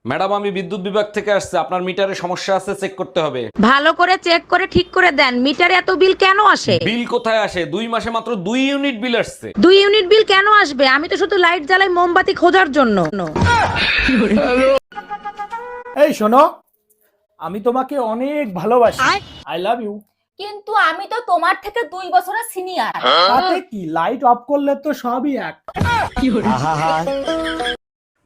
Madam, আমি বিদ্যুৎ বিভাগ থেকে আসছে, আপনার মিটারে সমস্যা আছে, চেক করতে হবে। ভালো করে চেক করে ঠিক করে দেন, মিটারে এত বিল কেন আসে? বিল কোথায় আসে? 2 মাসে মাত্র 2 ইউনিট বিল আসছে। 2 ইউনিট বিল কেন আসবে? আমি তো শুধু লাইট জ্বালাই মোমবাতি খোঁজার জন্য। এই শোনো, আমি তোমাকে অনেক ভালোবাসি। I love you. কিন্তু আমি তো তোমার থেকে 2 বছরের সিনিয়র। তাতে কি, লাইট অফ করলে তো সবই এক।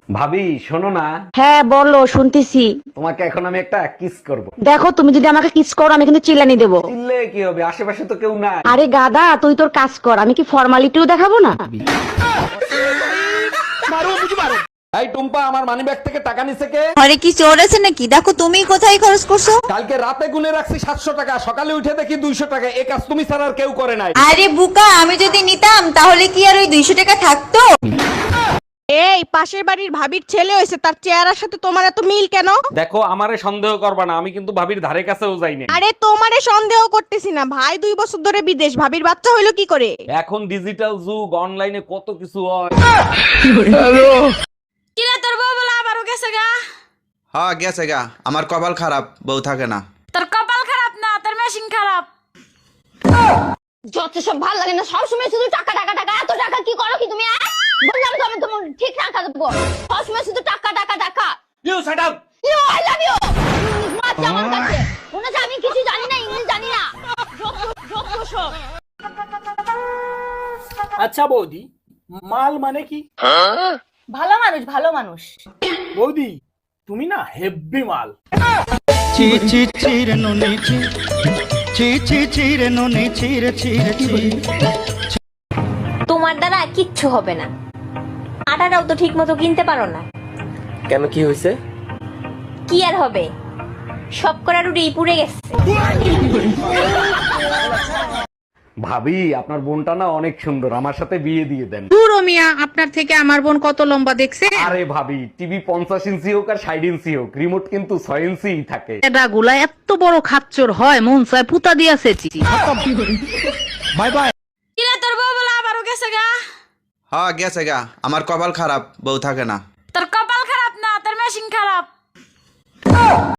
ভাবি শোনো না, হ্যাঁ বলো, শুনতেছি। তোমাকে এখন আমি একটা কিস করব। দেখো, তুমি যদি আমাকে কিস করো আমি কিন্তু চিল্লানি দেবো। চিল্লে কি হবে? আশেপাশে তো কেউ নাই। আরে গাদা, তুই তোর কাজ কর, আমি কি ফর্মালিটিও দেখাবো না? এই টুম্পা, আমার মানিব্যাগ থেকে টাকা নিছে কে? ঘরে কি চোর আছে নাকি? দেখো তুমি কোথায় খরচ করছো। কালকে রাতে গুনে রাখছি 700 টাকা, সকালে উঠে দেখি 200 টাকা। এই কাজ তুমি ছাড়া আর কেউ করে নাই। আরে বুকা, আমি যদি নিতাম তাহলে কি আর ওই 200 টাকা থাকতো? এই পাশের বাড়ির ভাবির ছেলে হয়েছে, তার চেহারার সাথে তোমার এত মিল কেন? দেখো, আমারে সন্দেহ করবা না, আমি কিন্তু ভাবির ধারে কাছেও যাইনি। আরে তোমারে সন্দেহ করতেছি না, ভাই 2 বছর ধরে বিদেশ, ভাবির বাচ্চা হইলো কি করে? এখন ডিজিটাল যুগ, অনলাইনে কত কিছু হয়। কিরে তোর বউ বলে আবারও গেছে গা? হ্যাঁ গেছে গা, আমার কপাল খারাপ, বউ থাকে না। তোর কপাল খারাপ না, তোর মেশিন খারাপ। যত সব ভালো লাগে না, সবসময় শুধু টাকা টাকা টাকা। এত টাকা কি করো কি তুমি? বললাম তো আমি তোমার ঠিক টাকা দেবো, সবসময় শুধু টাকা টাকা টাকা। You shut up. You I love you. English মারছে আমার কাছে, মনে হচ্ছে আমি কিছু জানি না, ইংলিশ জানি না। যত সব। আচ্ছা বৌদি, মাল মানে কি? ভালো মানুষ, ভালো মানুষ। বৌদি, তুমি না হেব্বি মাল। তোমার দ্বারা কিচ্ছু হবে না, আটাটাও তো ঠিক মতো কিনতে পারো না। কেন, কি হয়েছে? কি আর হবে, সব করা রুটি পুড়ে গেছে। ভাবি, আপনার বোনটা না অনেক সুন্দর, আমার সাথে বিয়ে দিয়ে দেন। পুরো মিয়া, আপনার থেকে আমার বোন কত লম্বা দেখছে? আরে ভাবি, টিভি 50 ইঞ্চি হোক আর 60 ইঞ্চি হোক, রিমোট কিন্তু 6 ইঞ্চি থাকে। এটা গুলা এত বড় খাচ্চর হয়, মন চায় পুতা দিয়াছে। Bye bye. কিরে তোর বউ বলে আবারও গেছে গা? হ্যাঁ গেছে গা, আমার কপাল খারাপ, বউ থাকে না। তোর কপাল খারাপ না, তোর মেশিন খারাপ।